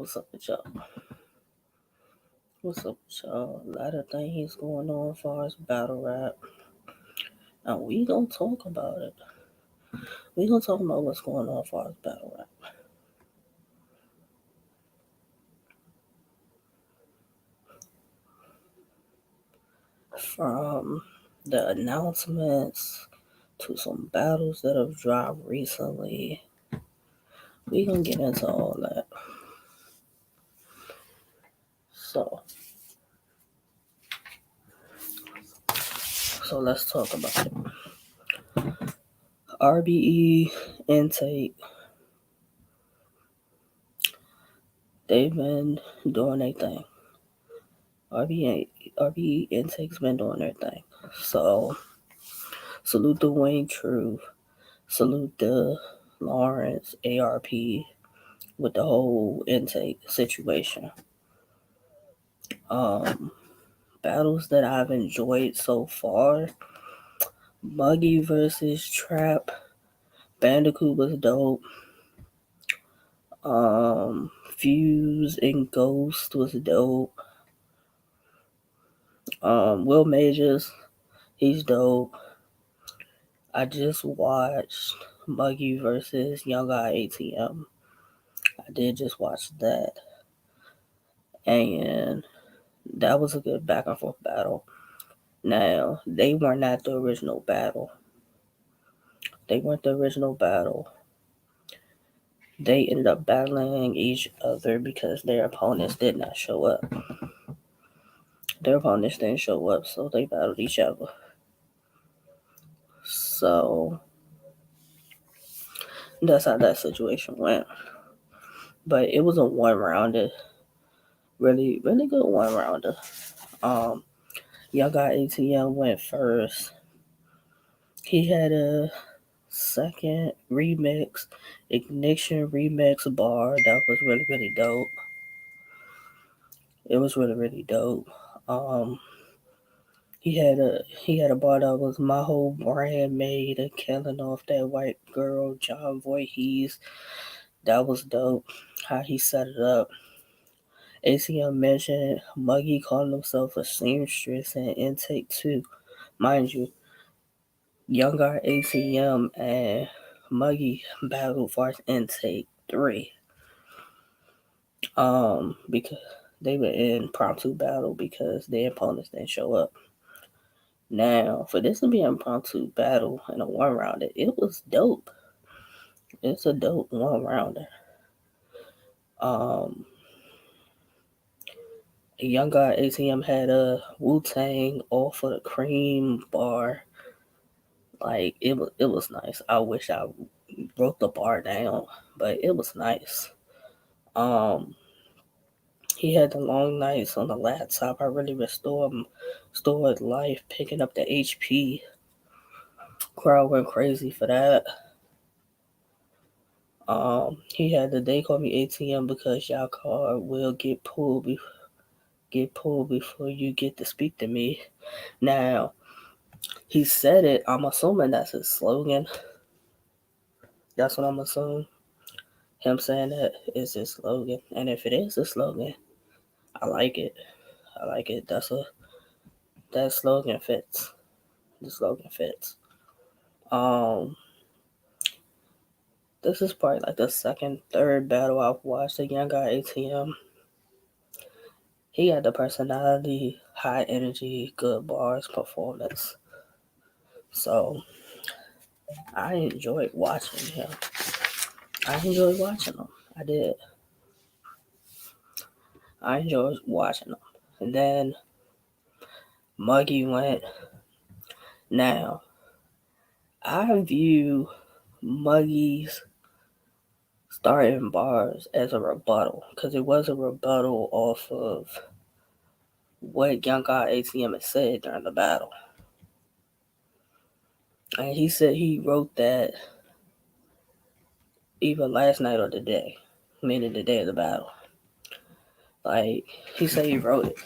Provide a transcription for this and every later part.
What's up with y'all? What's up with y'all? A lot of things going on as far as battle rap. And we gonna talk about it. We gonna talk about what's going on as far as battle rap. From the announcements to some battles that have dropped recently. We gonna get into all that. So let's talk about it. RBE intake. They've been doing their thing. RBE intake's been doing their thing. So salute the Wayne Truth. Salute the Lawrence ARP with the whole intake situation. Battles that I've enjoyed so far. Muggy versus Trap. Bandicoot was dope. Fuse and Ghost was dope. Will Majors, he's dope. I just watched Muggy versus Young Guy ATM. I did just watch that. And that was a good back and forth battle. Now, they were not the original battle. They weren't the original battle. They ended up battling each other because their opponents did not show up. Their opponents didn't show up, so they battled each other. So that's how that situation went. But it was a one-rounder. Really, really good one-rounder. Young Guy ATM went first. He had a second remix, Ignition remix bar that was really, really dope. It was really, really dope. He had a bar that was my whole brand made of killing off that white girl, John Voorhees. That was dope. How he set it up. ATM mentioned Muggy calling himself a seamstress in intake 2. Mind you, Young Guy ATM and Muggy battled for intake 3. Because they were in impromptu battle because their opponents didn't show up. Now, for this to be an impromptu battle in a one rounder, it was dope. It's a dope one rounder. Young Guy ATM had a Wu-Tang All for the Cream bar. Like it was nice. I wish I wrote the bar down, but it was nice. He had the long nights on the laptop. I really restored life, picking up the HP. Crowd went crazy for that. He had the They Call Me ATM because y'all card will get pulled before you get to speak to me. Now, he said it. I'm assuming that's his slogan. That's what I'm assuming. Him saying that is his slogan. And if it is a slogan, I like it. I like it. That slogan fits. The slogan fits. This is probably like the second, third battle I've watched. The Young Guy ATM. He had the personality, high energy, good bars, performance. So I enjoyed watching him. I enjoyed watching him. I did. I enjoyed watching him. And then Muggy went. Now, I view Muggy's starting bars as a rebuttal because it was a rebuttal off of what Young Guy ATM had said during the battle. And he said he wrote that either last night or today, meaning the day of the battle. Like, he said he wrote it.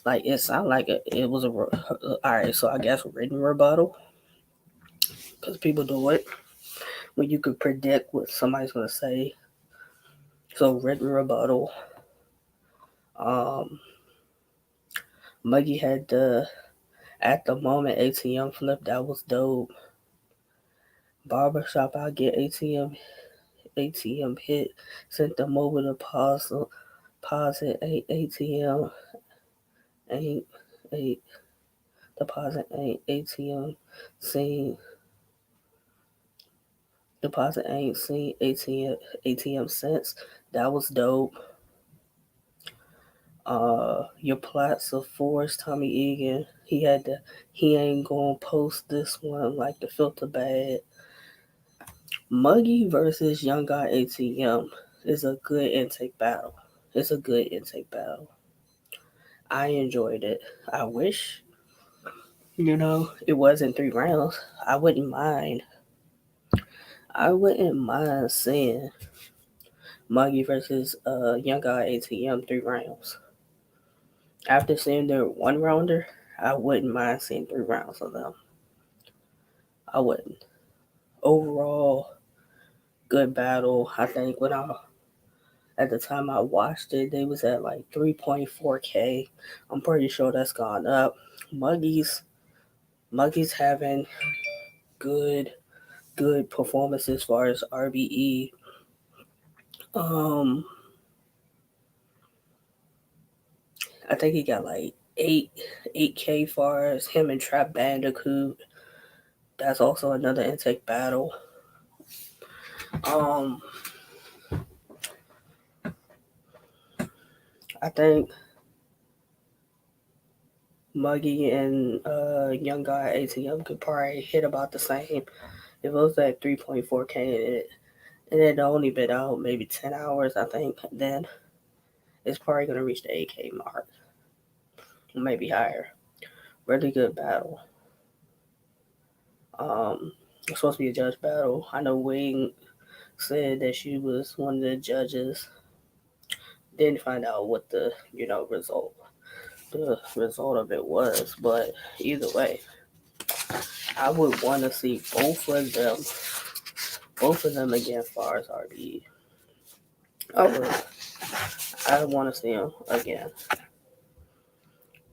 Like, it sounded like it was alright, so I guess written rebuttal. Because people do it when you could predict what somebody's going to say So written rebuttal. Um, Muggy had the at the moment ATM flip, that was dope. Barbershop, I get ATM hit, sent them over to deposit ATM ain't a deposit ain't seen deposit ain't seen ATM since. That was dope. Your plots of Forrest Tommy Egan. He ain't gonna post this one like the filter bad. Muggy versus Young Guy ATM is a good intake battle. It's a good intake battle. I enjoyed it. I wish, it wasn't 3 rounds. I wouldn't mind. I wouldn't mind seeing Muggy versus Young Guy ATM 3 rounds. After seeing their 1 rounder, I wouldn't mind seeing 3 rounds of them. I wouldn't. Overall, good battle. I think at the time I watched it, they was at like 3.4K. I'm pretty sure that's gone up. Muggy's having good performance as far as RBE. I think he got like 8K far as him and Trap Bandicoot. That's also another intake battle. I think Muggy and Young Guy ATM could probably hit about the same. If it was at 3.4K and it had only been out maybe 10 hours, I think, then it's probably going to reach the 8K mark. Maybe higher. Really good battle. It's supposed to be a judge battle. I know Wing said that she was one of the judges. Didn't find out what the result of it was, but either way, I would want to see both of them again. As far as RBE, I would. I want to see them again.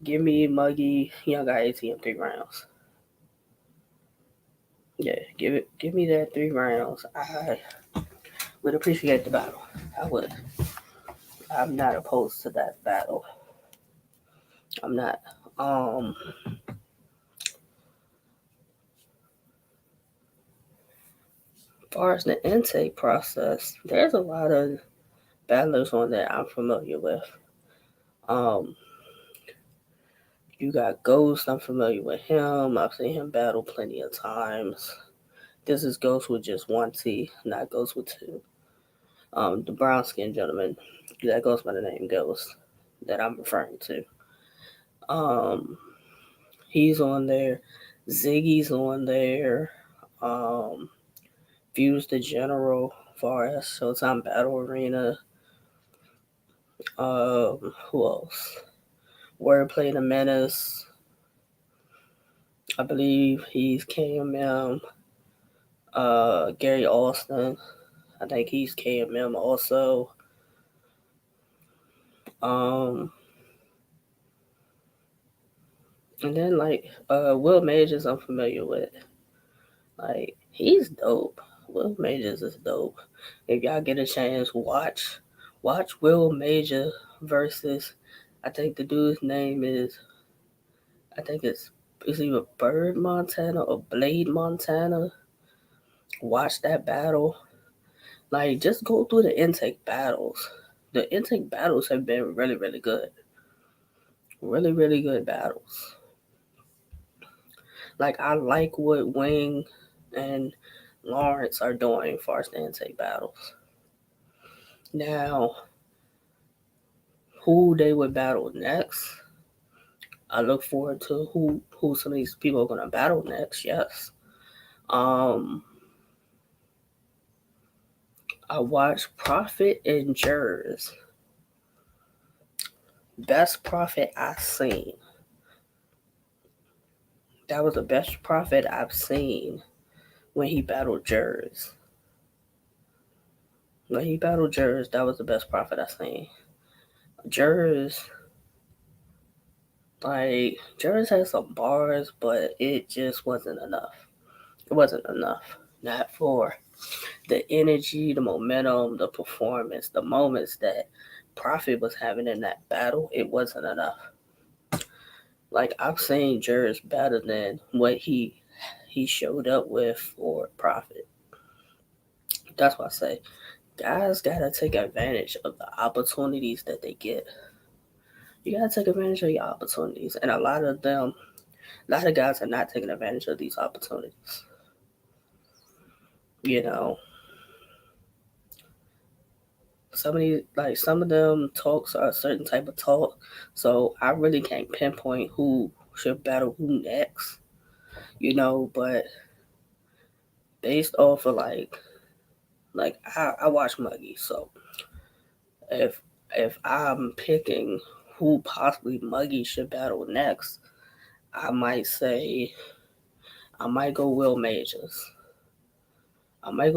Give me Muggy, Young Guy ATM 3 rounds. Yeah, give me that 3 rounds. I would appreciate the battle. I would. I'm not opposed to that battle. I'm not. As far as the intake process, there's a lot of battlers on there I'm familiar with. You got Ghost, I'm familiar with him. I've seen him battle plenty of times. This is Ghost with just one T, not Ghost with two. The brown skinned gentleman, that goes by the name Ghost, that I'm referring to. He's on there. Ziggy's on there. Fuse the General, far as Showtime Battle Arena. Who else? Wordplay the Menace. I believe he's KMM. Gary Austin. I think he's KMM also. And then Will Majors I'm familiar with. Like, he's dope. Will Majors is dope. If y'all get a chance, watch Will Major versus, I think the dude's name is, I think it's either Bird Montana or Blade Montana. Watch that battle. Like, just go through the intake battles. The intake battles have been really, really good. Really, really good battles. Like, I like what Wing and Lawrence are doing as far as the intake battles. Now, who they would battle next, I look forward to who some of these people are going to battle next, yes. I watched Prophet and Jers. Best Prophet I've seen. That was the best Prophet I've seen when he battled Jers. When he battled Jers, that was the best Prophet I seen. Jers, Jers had some bars, but it just wasn't enough. It wasn't enough. Not for the energy, the momentum, the performance, the moments that Prophet was having in that battle. It wasn't enough. Like, I've seen Jers better than what he showed up with for Prophet. That's why I say guys gotta take advantage of the opportunities that they get. You gotta take advantage of your opportunities, and a lot of guys are not taking advantage of these opportunities. You know, some of them talks are a certain type of talk, so I really can't pinpoint who should battle who next. But based off of I watch Muggy, so if I'm picking who possibly Muggy should battle next, I might say I might go Will Majors. I might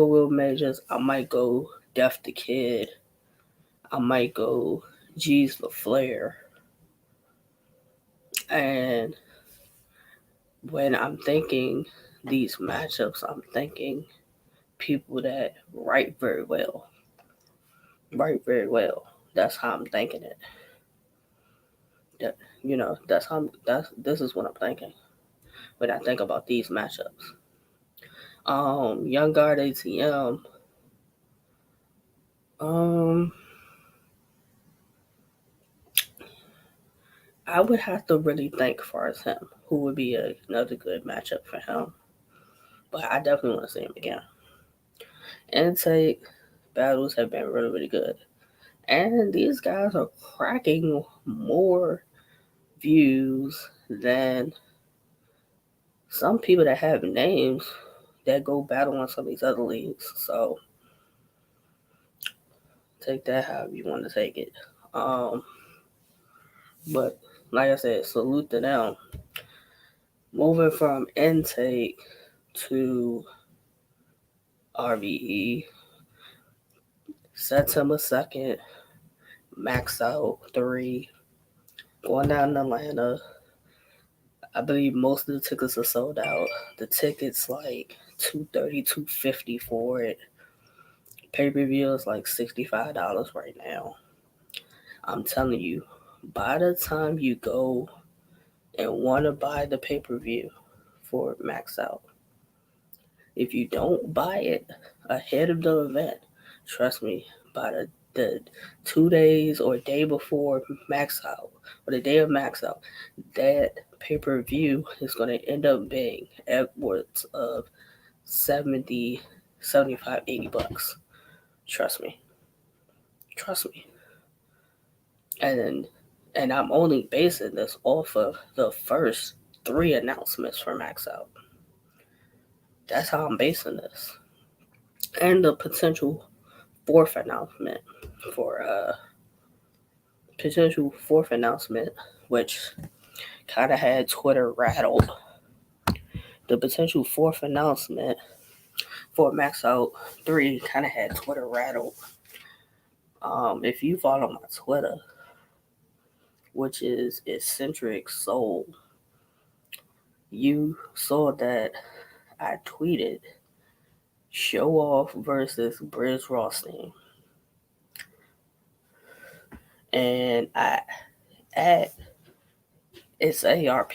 go Def the Kid. I might go G's the Flair. And when I'm thinking these matchups, I'm thinking people that write very well. Write very well. That's how I'm thinking it. That this is what I'm thinking when I think about these matchups. Young Guard ATM. I would have to really think far as him who would be another good matchup for him. But I definitely want to see him again. Intake battles have been really, really good. And these guys are cracking more views than some people that have names that go battle on some of these other leagues. So take that however you want to take it. But like I said, salute to them. Moving from intake to RVE, September 2nd, MAXOUT 3, going down in Atlanta. I believe most of the tickets are sold out. The tickets like $230, $250 for it. Pay-per-view is like $65 right now. I'm telling you, by the time you go and want to buy the pay-per-view for MAXOUT, if you don't buy it ahead of the event, trust me, by the 2 days or day before MAXOUT or the day of MAXOUT, that pay-per-view is going to end up being upwards of 70, 75, $80. Trust me. Trust me. And I'm only basing this off of the first 3 announcements for MAXOUT. That's how I'm basing this. And the potential fourth announcement for which kind of had Twitter rattled. The potential fourth announcement for MAXOUT 3 kind of had Twitter rattled. If you follow my Twitter, which is Eccentric Soul, you saw that I tweeted Show Off versus Briz Rothstein. And I add it's ARP.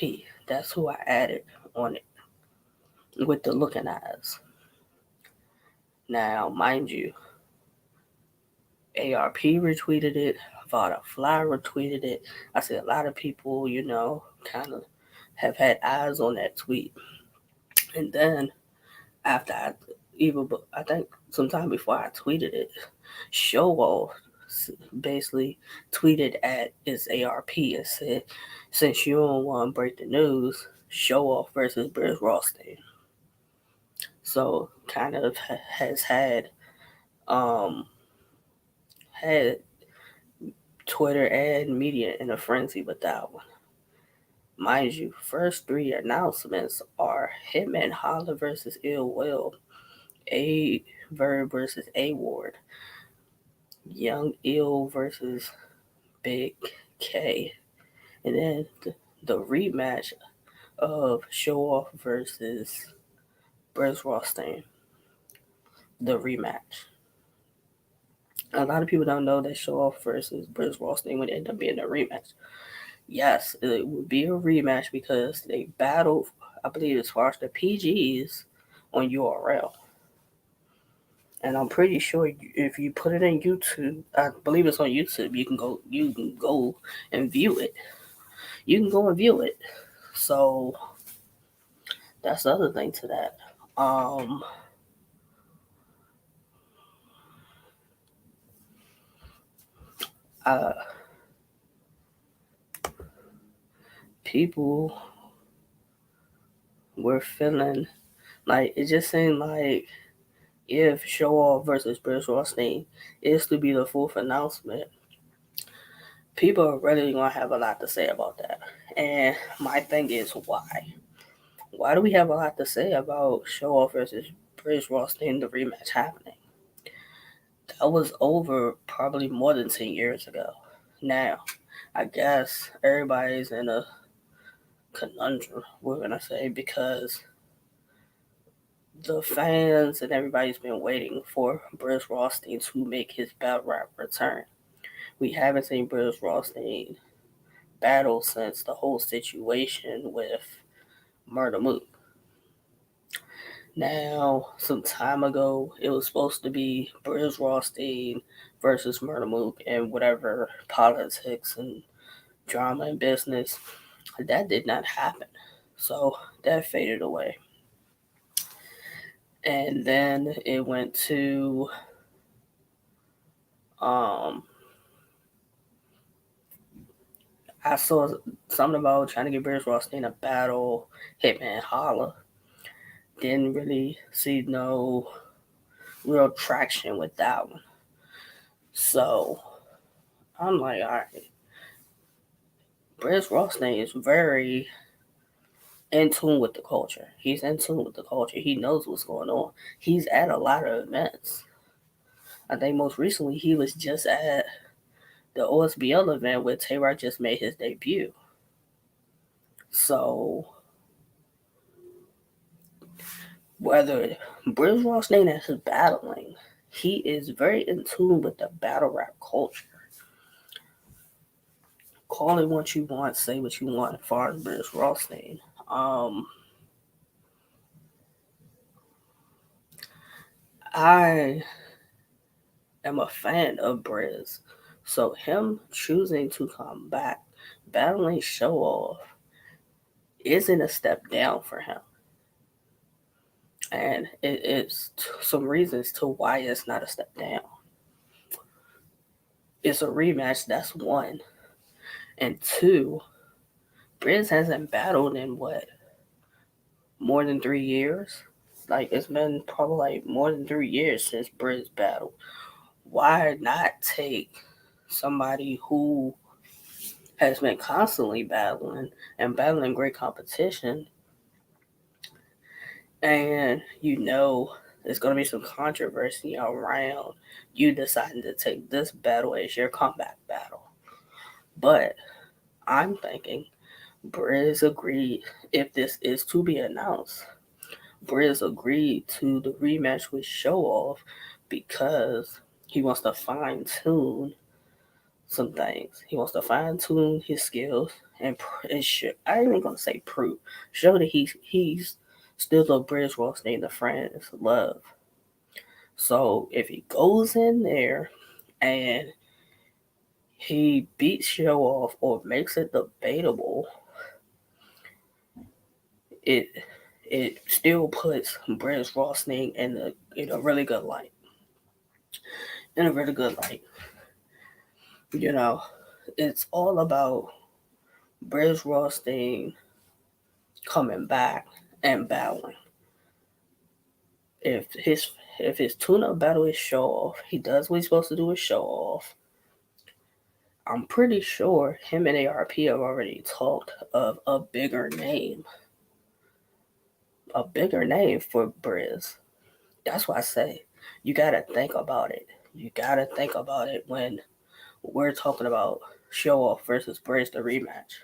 That's who I added on it with the looking eyes. Now, mind you, ARP retweeted it, Vada Fly retweeted it. I see a lot of people, kind of have had eyes on that tweet. And then after I think sometime before I tweeted it, Show Off basically tweeted at its ARP and said, since you don't want to break the news, Show Off versus Briz Rothstein. So kind of has had Twitter and media in a frenzy with that one. Mind you, first 3 announcements are Hitman Holla versus Ill Will, A Verb versus A Ward. Young Ill versus Big K. And then the rematch of Show Off versus Briz Rothstein. The rematch. A lot of people don't know that Show Off versus Briz Rothstein would end up being a rematch. Yes, it would be a rematch because they battled, I believe, as far as the PGs on URL. And I'm pretty sure if you put it in YouTube, I believe it's on YouTube. You can go and view it. You can go and view it. So that's the other thing to that. Uh, people were feeling like it just seemed like if Show Off versus Briz Rothstein is to be the fourth announcement, people are really going to have a lot to say about that. And my thing is, why? Why do we have a lot to say about Show Off versus Briz Rothstein, the rematch happening? That was over probably more than 10 years ago. Now, I guess everybody's in a conundrum, we're going to say, because the fans and everybody's been waiting for Briz Rothstein to make his battle rap return. We haven't seen Briz Rothstein battle since the whole situation with Murder Mook. Now, some time ago, it was supposed to be Briz Rothstein versus Murder Mook and whatever politics and drama and business. That did not happen. So that faded away. And then it went to I saw something about trying to get Briz Rothstein a battle, Hitman Holla. Didn't really see no real traction with that one. So I'm like, all right. Briz Rothstein is very in tune with the culture. He's in tune with the culture. He knows what's going on. He's at a lot of events. I think most recently he was just at the OSBL event where Tay-Rock just made his debut. So whether Briz Rothstein is battling, he is very in tune with the battle rap culture. Call it what you want, say what you want as far as Briz Rothstein. I am a fan of Briz. So him choosing to come back, battling Show Off, isn't a step down for him. And it is some reasons to why it's not a step down. It's a rematch, that's one. And two, Briz hasn't battled in what? More than 3 years? Like, it's been probably like more than 3 years since Briz battled. Why not take somebody who has been constantly battling and battling great competition, and there's going to be some controversy around you deciding to take this battle as your comeback battle. But I'm thinking Briz agreed, if this is to be announced, Briz agreed to the rematch with Show Off because he wants to fine tune some things. He wants to fine tune his skills and I ain't even gonna say prove, show that he's still the Briz Rothstein the friends love. So if he goes in there and he beats Show Off or makes it debatable, it still puts Briz Rothstein in a really good light. In a really good light. It's all about Briz Rothstein coming back and battling. If his tune-up battle is Show Off, he does what he's supposed to do with Show Off. I'm pretty sure him and ARP have already talked of a bigger name for Briz. That's why I say you gotta think about it. You gotta think about it when we're talking about Show Off versus Bridge the rematch.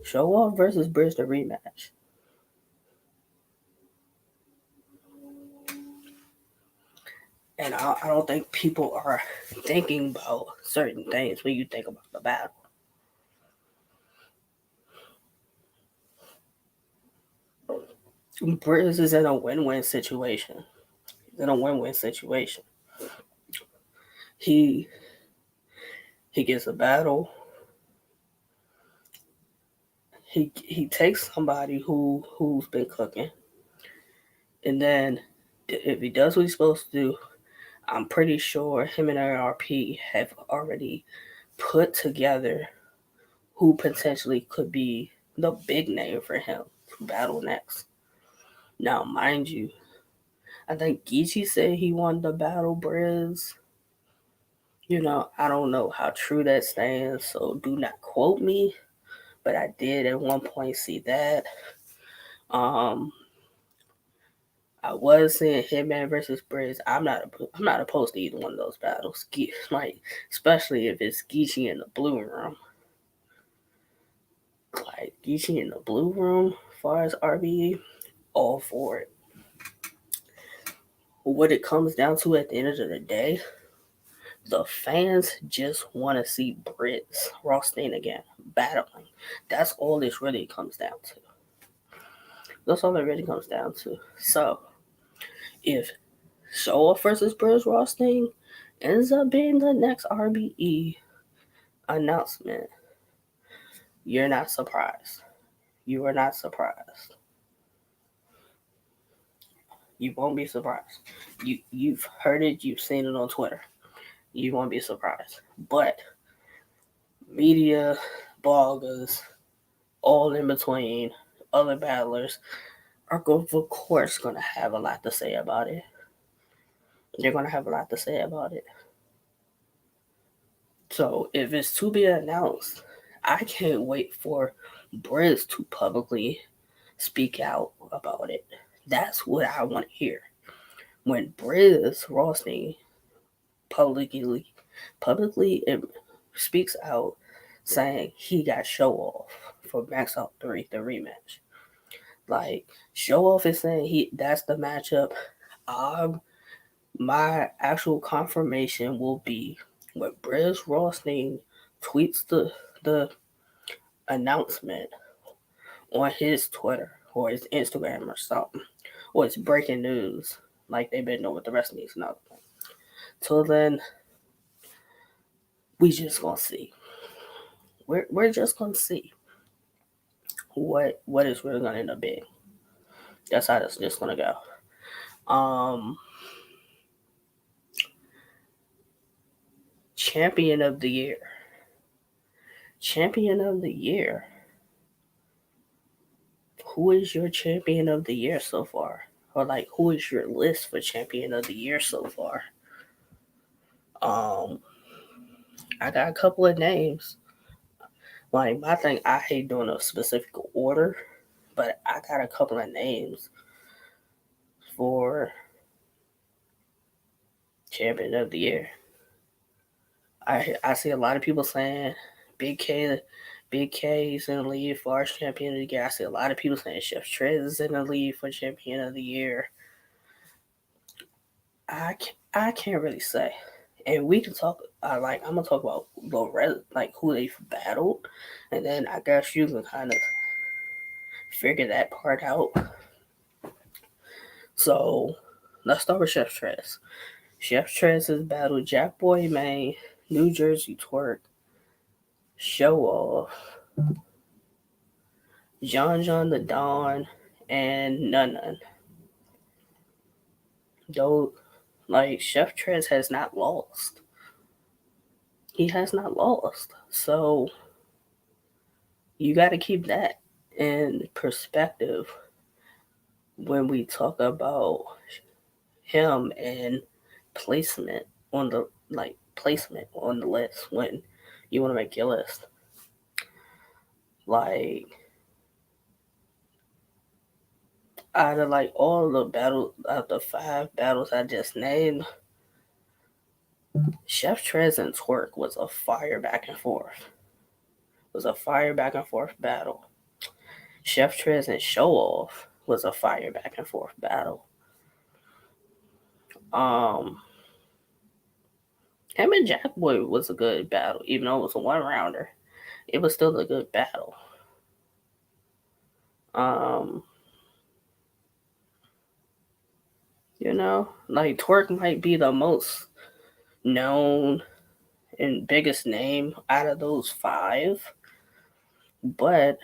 Show Off versus Bridge the rematch. And I don't think people are thinking about certain things when you think about the battle. Bridge is in a win-win situation. He's in a win-win situation. He gets a battle. He takes somebody who's been cooking, and then if he does what he's supposed to do, I'm pretty sure him and ARP have already put together who potentially could be the big name for him to battle next. Now, mind you, I think Geechee said he wanted to battle Briz. I don't know how true that stands, so do not quote me. But I did at one point see that. I was saying Hitman versus Briz. I'm not opposed to either one of those battles. Like, especially if it's Geechee in the blue room. Like Geechee in the blue room, as far as RBE, all for it. What it comes down to at the end of the day, the fans just want to see Briz Rothstein again battling. That's all this really comes down to. That's all it really comes down to. So, if Show Off versus Briz Rothstein ends up being the next RBE announcement, you're not surprised. You are not surprised. You won't be surprised. You've heard it. You've seen it on Twitter. You won't be surprised. But media, bloggers, all in between, other battlers are of course going to have a lot to say about it. They're going to have a lot to say about it. So if it's to be announced, I can't wait for Briz to publicly speak out about it. That's what I want to hear. When Briz Rothstein publicly speaks out saying he got Show Off for MAXOUT 3, the rematch. Like, Show Off is saying that's the matchup. My actual confirmation will be when Briz Rothstein tweets the announcement on his Twitter or his Instagram or something, or it's breaking news like they've been doing with the rest of these announcements. Till then, we just gonna see. We're just gonna see what is really gonna end up being. That's how it's just gonna go. Champion of the year. Champion of the year. Who is your champion of the year so far? Or like, who is your list for champion of the year so far? I got a couple of names. Like, my thing, I hate doing a specific order, but I got a couple of names for champion of the year. I see a lot of people saying Big K is in the lead for champion of the year. I see a lot of people saying Chef Trez is in the lead for champion of the year. I can't really say, and we can talk. I'm gonna talk about who they battled, and then I guess you can kind of figure that part out. So let's start with Chef Trez. Chef Trez has battled Jack Boy Maine, New Jersey Twerk, Show Off, John the Don, and Nun. Though, Chef Trez has not lost. He has not lost. So you got to keep that in perspective when we talk about him and placement on the list when you want to make your list. Like, out of all the battles, out of the 5 battles I just named, Chef Trez and Twerk was a fire back and forth. Battle. Chef Trez and Show Off was a fire back and forth battle. Him and Jackboy was a good battle, even though it was a one rounder. It was still a good battle. Like Twerk might be the most known and biggest name out of those five, but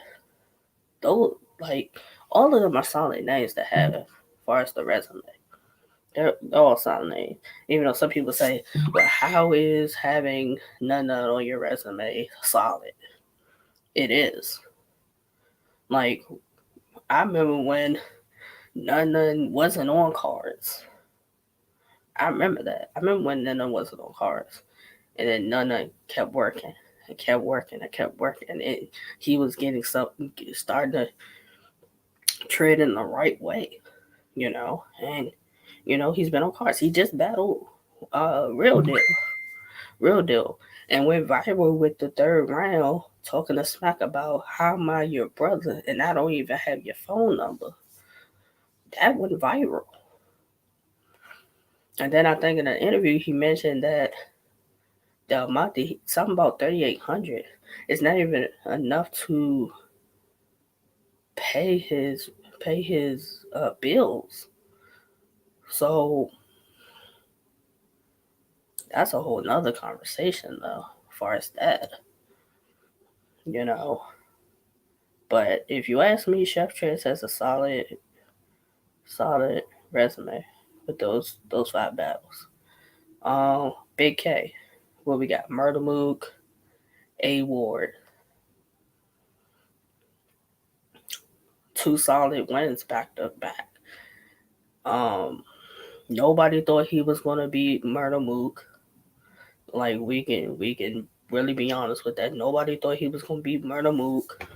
those all of them are solid names to have as far as the resume. They're all solid names. Even though some people say, well, how is having none on your resume solid? It is. Like, I remember when none wasn't on cards. I remember that. I remember when none wasn't on cards. And then none kept working and kept working and kept working. And he was getting something, starting to tread in the right way, And, he's been on cards. He just battled Real Deal. And went viral with the third round, talking to smack about how am I your brother and I don't even have your phone number. That went viral. And then I think in an interview he mentioned that the amount something about 3,800 is not even enough to pay his bills. So that's a whole nother conversation though, as far as that. But if you ask me, Chef Trez has a solid resume with those 5 battles. Big K. What we got? Murder Mook, A Ward. 2 solid wins back to back. Nobody thought he was gonna beat Murder Mook. Like we can really be honest with that. Nobody thought he was gonna beat Murder Mook.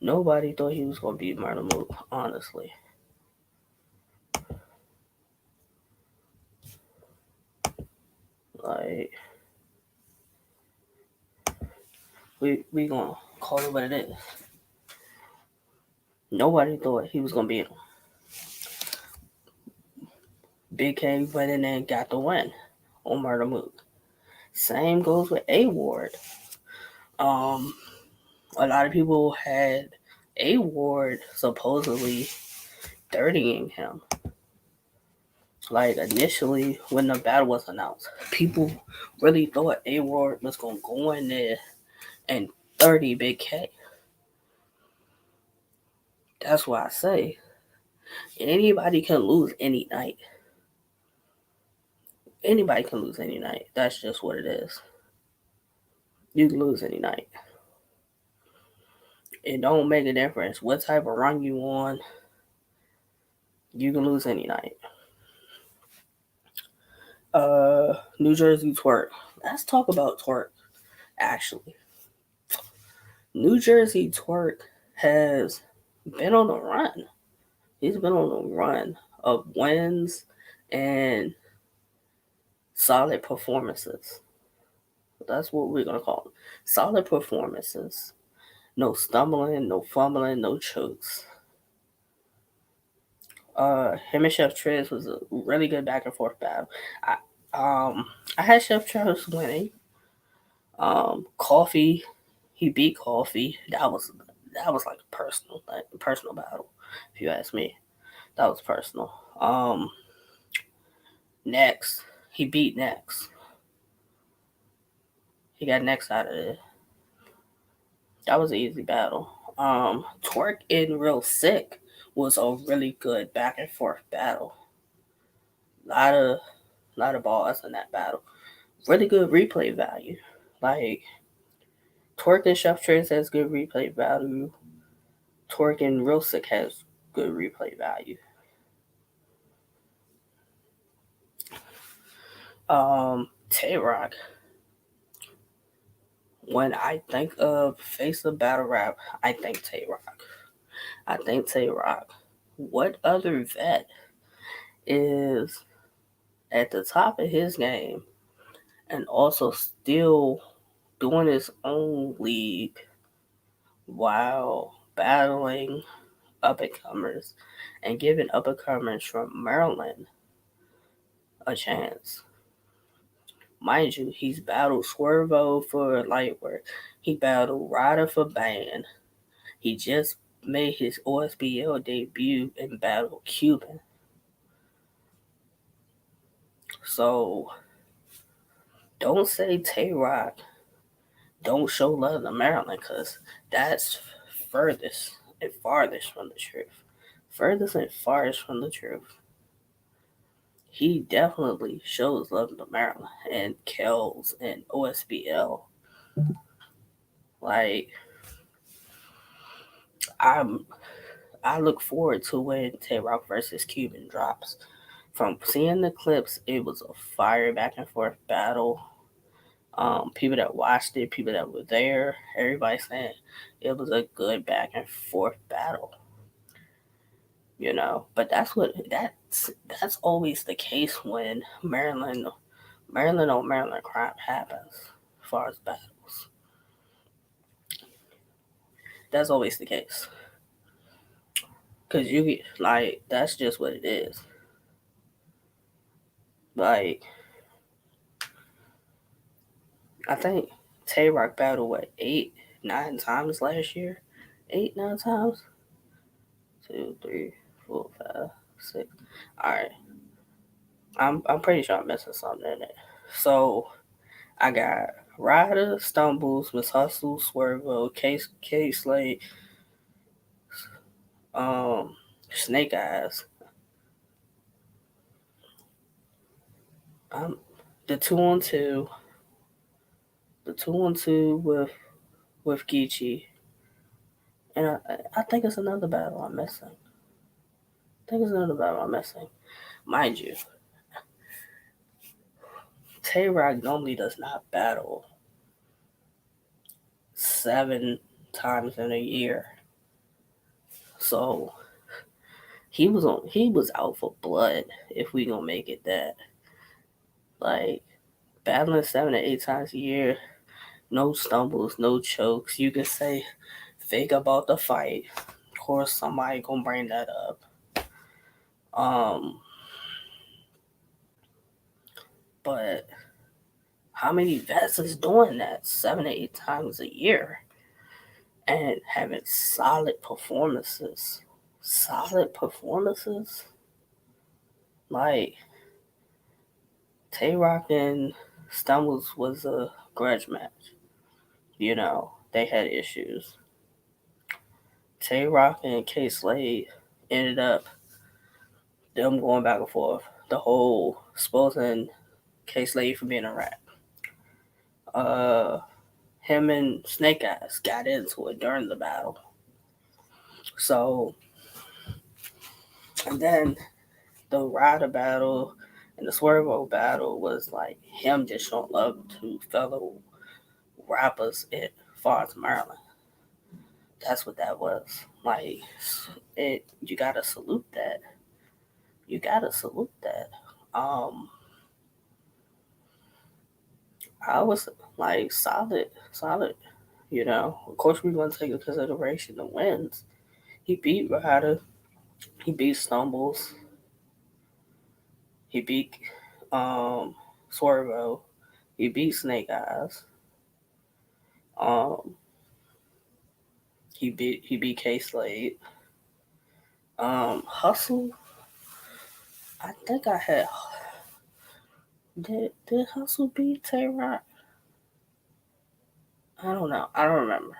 Nobody thought he was gonna beat Murder Mook, honestly. Like we gonna call it what it is. Nobody thought he was gonna beat him. Big K went in there and got the win on Murder Mook. Same goes with A Ward. A lot of people had A Ward supposedly 30ing him. Like initially when the battle was announced, people really thought A Ward was gonna go in there and 30 Big K. That's why I say anybody can lose any night. Anybody can lose any night. That's just what it is. You can lose any night. It don't make a difference what type of run you on. You can lose any night. New Jersey Twerk. Let's talk about Twerk. Actually, New Jersey Twerk has been on a run. He's been on a run of wins and solid performances. That's what we're gonna call them. Solid performances. No stumbling, no fumbling, no chokes. Him and Chef Trez was a really good back and forth battle. I had Chef Trez winning. Coffee, he beat Coffee. That was like a personal battle. If you ask me, that was personal. Next, he beat Next. He got Next out of it. That was an easy battle. Twerk and Real Sick was a really good back and forth battle. Lot of balls in that battle. Really good replay value. Like Twerk and Chef Trez has good replay value. Twerk and Real Sick has good replay value. Tay Rock. When I think of face of battle rap, I think Tay Rock. What other vet is at the top of his game and also still doing his own league while battling up and comers and giving up and comers from Maryland a chance? Mind you, he's battled Swervo for Lightwork. He battled Ryder for Band. He just made his OSBL debut and battled Cuban. So don't say Tay Rock don't show love to Maryland, because that's furthest and farthest from the truth. Furthest and farthest from the truth. He definitely shows love to Maryland and Kells and OSBL. Like, I look forward to when Tay Rock versus Cuban drops. From seeing the clips, it was a fire back and forth battle. People that watched it, people that were there, everybody saying it was a good back and forth battle. But that's always the case when Maryland on Maryland crime happens, as far as battles. That's always the case. Cause you get that's just what it is. Like, I think Tay Rock battled 8-9 times last year. 8-9 times. 2, 3, 4, 5, 6. All right. I'm pretty sure I'm missing something in it. So I got Ryder, Stumbles, Miss Hustle, Swervo, K Slade, Snake Eyes. The 2-on-2. The 2-on-2 with Geechee. And I think it's another battle I'm missing. Mind you, Tay Rock normally does not battle 7 times in a year. So he was out for blood, if we gonna make it that. Like, battling 7 to 8 times a year, no stumbles, no chokes. You can say fake about the fight. Of course, somebody gonna bring that up. But how many vets is doing that 7 to 8 times a year and having solid performances? Like, Tay Rock and Stumbles was a grudge match. They had issues. Tay Rock and K Slade ended up them going back and forth. The whole exposing K Slade for being a rat. Him and Snake Eyes got into it during the battle. So, and then the Ryder battle and the Swervo battle was like him just showing love to fellow rappers at far as Maryland. That's what that was. Like, you gotta salute that. I was like solid. Of course, we're gonna take into consideration the wins. He beat Ryder. He beat Stumbles. He beat Swervo. He beat Snake Eyes. He beat K Slade. Hustle. I think I had. Did Hustle beat Tay Rock? I don't know. I don't remember.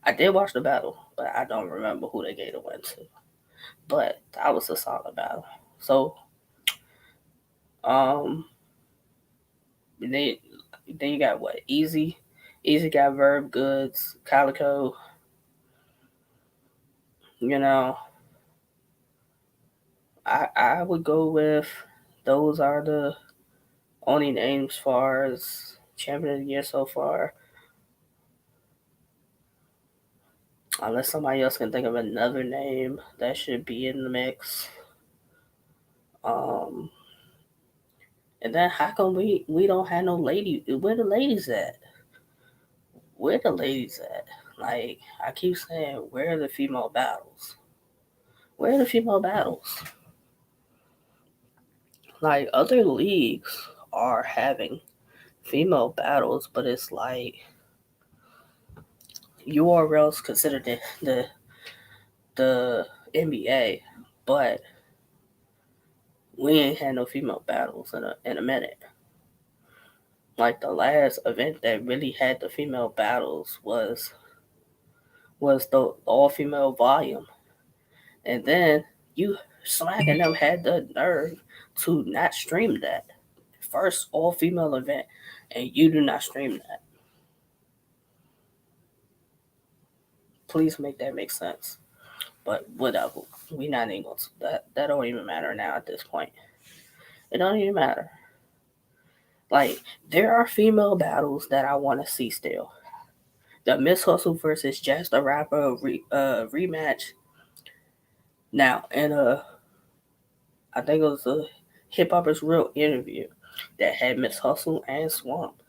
I did watch the battle, but I don't remember who they gave the win to. But that was a solid battle. So, then you got what? Eazy. Eazy got Verb Goods, Calico. I would go with those are the only names as far as champion of the year so far. Unless somebody else can think of another name that should be in the mix. And then how come we don't have no lady? Where the ladies at? Where the ladies at? Like I keep saying, where are the female battles? Where are the female battles? Like other leagues are having female battles, but it's like URLs considered the NBA, but we ain't had no female battles in a minute. Like the last event that really had the female battles was the all female volume, and then you Slack and them had the nerve to not stream that first all female event, and you do not stream that. Please make that make sense. But whatever, we not even gonna that don't even matter now at this point. It don't even matter. Like there are female battles that I want to see still. The Miss Hustle versus Jazz the Rapper rematch. Now, in I think it was a Hip Hopper's Real interview that had Miss Hustle and Swamp.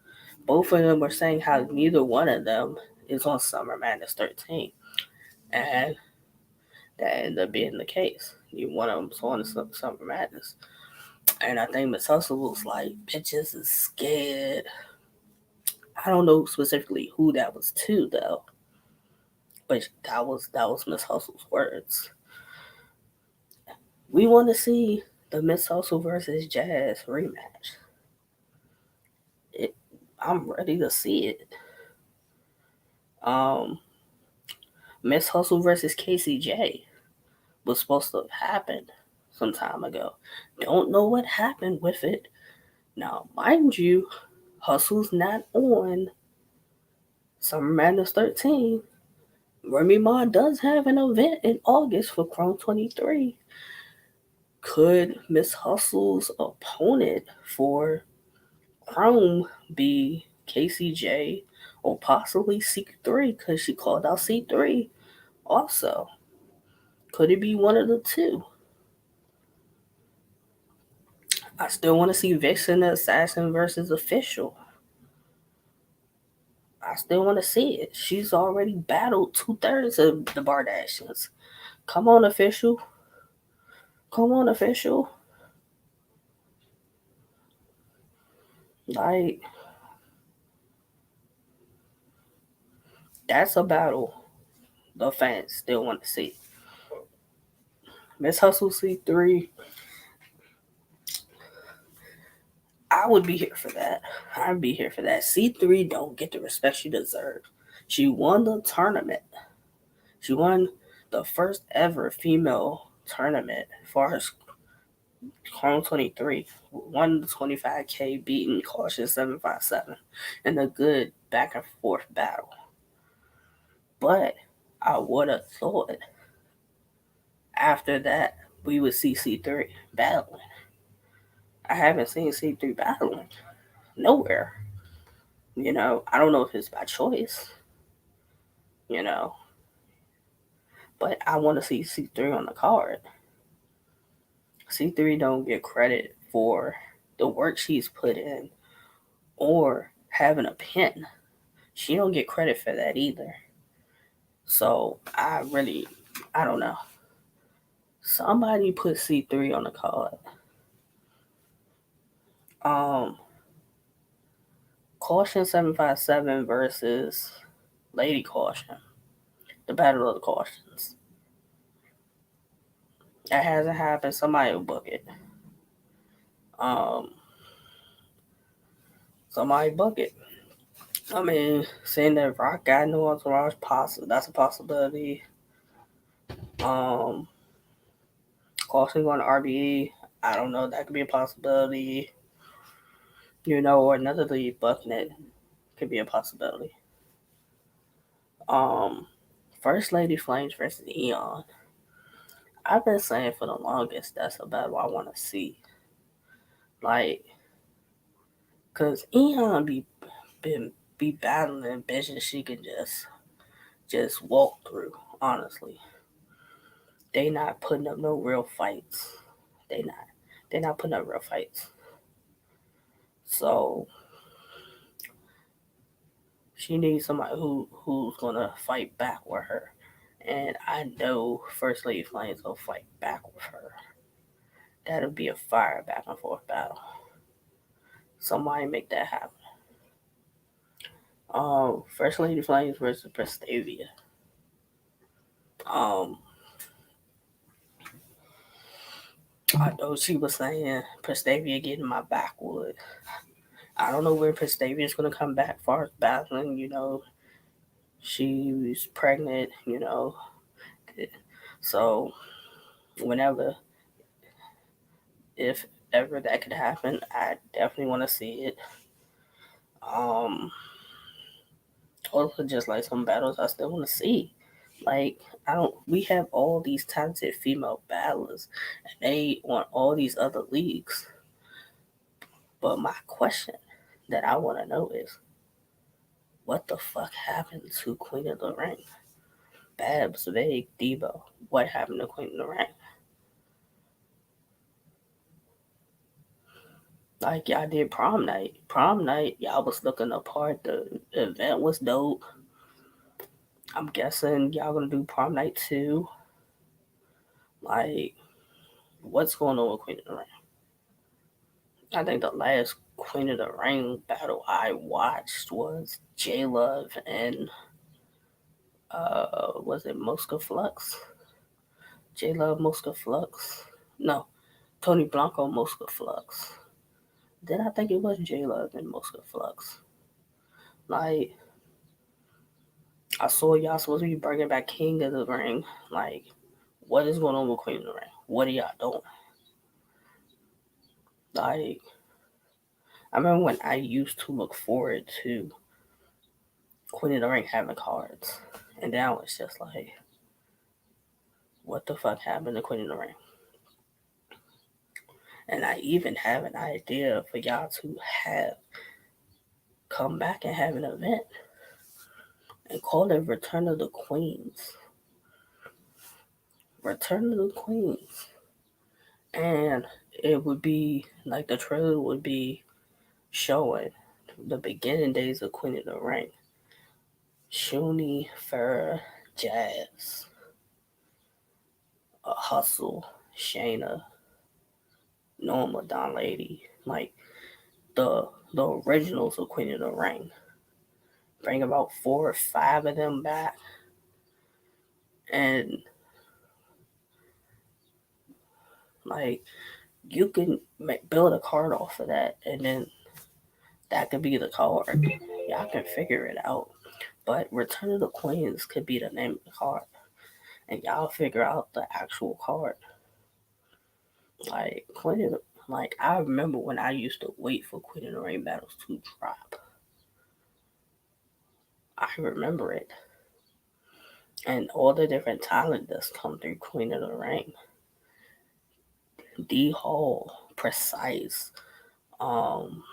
Both of them were saying how neither one of them is on Summer Madness 13. And that ended up being the case. One of them was on the Summer Madness. And I think Miss Hustle was like, bitches is scared. I don't know specifically who that was to though. But that was Miss Hustle's words. We want to see the Miss Hustle versus Jazz rematch. I'm ready to see it. Miss Hustle versus KCJ was supposed to have happened some time ago. Don't know what happened with it. Now, mind you, Hustle's not on Summer Madness 13. Remy Ma does have an event in August for Chrome 23. Could Miss Hustle's opponent for Chrome be KCJ or possibly C3 because she called out C3 also? Could it be one of the two? I still want to see Vixen the Assassin versus Official. I still want to see it. She's already battled 2/3 of the Bardashians. Come on, Official. Come on, Official. Like, that's a battle the fans still want to see. Miss Hustle C3, I would be here for that. I'd be here for that. C3 don't get the respect she deserves. She won the tournament. She won the first ever female tournament for her Chrome 23. Won the 25K, beating Caution 757 in a good back and forth battle. But I would have thought after that we would see C3 battling. I haven't seen C3 battling nowhere. I don't know if it's by choice, but I want to see C3 on the card. C3 don't get credit for the work she's put in or having a pen. She don't get credit for that either. So I don't know. Somebody put C3 on the card. Caution 757 versus Lady Caution. The Battle of the Cautions. That hasn't happened. Somebody will book it. Somebody book it. I mean, saying that Rock got no entourage, that's a possibility. Caution going to RBE, I don't know. That could be a possibility. Or another lead, Bucknet, could be a possibility. First Lady Flames versus Eon. I've been saying for the longest that's a battle I want to see. Like, cause Eon be battling bitches she can just just walk through, honestly. They not putting up no real fights. They not. They not putting up real fights. So she needs somebody who's gonna fight back with her. And I know First Lady Flames will fight back with her. That'll be a fire back and forth battle. Somebody make that happen. First Lady Flames versus Prestavia. Um, I know she was saying Prestavia getting my backwood. I don't know where Prestavia's gonna come back far as battling. She was pregnant. So whenever, if ever that could happen, I definitely want to see it. Um, Also, just like some battles, I still want to see. Like I don't. We have all these talented female battlers, and they on all these other leagues. But my question that I want to know is, what the fuck happened to Queen of the Ring? Babs, Vague, Debo. What happened to Queen of the Ring? Like y'all did prom night. Prom night, y'all was looking apart. The event was dope. I'm guessing y'all gonna do prom night too. Like, what's going on with Queen of the Ring? I think the last Queen of the Ring battle I watched was J Love and was it Mosca Flux? J Love Mosca Flux? No, Tony Blanco Mosca Flux. Then I think it was J Love and Mosca Flux. Like, I saw y'all supposed to be bringing back King of the Ring. Like, what is going on with Queen of the Ring? What are y'all doing? Like, I remember when I used to look forward to Queen of the Ring having cards, and now it's just like, what the fuck happened to Queen of the Ring? And I even have an idea for y'all to have come back and have an event and call it Return of the Queens. Return of the Queens. And it would be like the trailer would be showing the beginning days of Queen of the Ring. Shuni, Farrah, Jazz, Hustle, Shayna, Norma, Don Lady, like the originals of Queen of the Ring. Bring about 4 or 5 of them back, and like you can build a card off of that, and then that could be the card. Y'all can figure it out. But Return of the Queens could be the name of the card, and y'all figure out the actual card. Like Queen of the, like I remember when I used to wait for Queen of the Ring battles to drop. I remember it, and all the different talent that's come through Queen of the Ring. D Hall, Precise, um,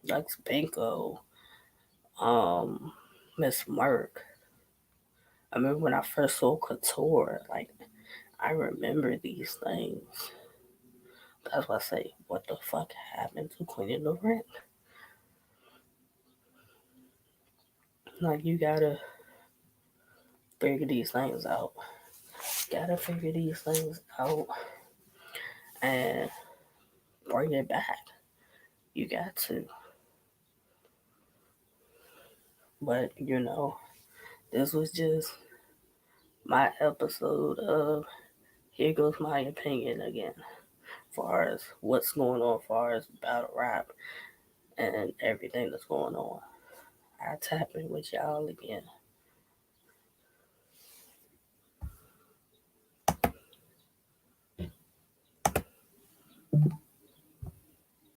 Lex Benko, um, Miss Merck. I remember when I first saw Couture, like I remember these things. That's why I say, what the fuck happened to Queen of the Ring? Like you gotta figure these things out. Gotta figure these things out and bring it back. You got to. But this was just my episode of Here Goes My Opinion again. Far as what's going on, far as battle rap and everything that's going on. I'll tap in with y'all again.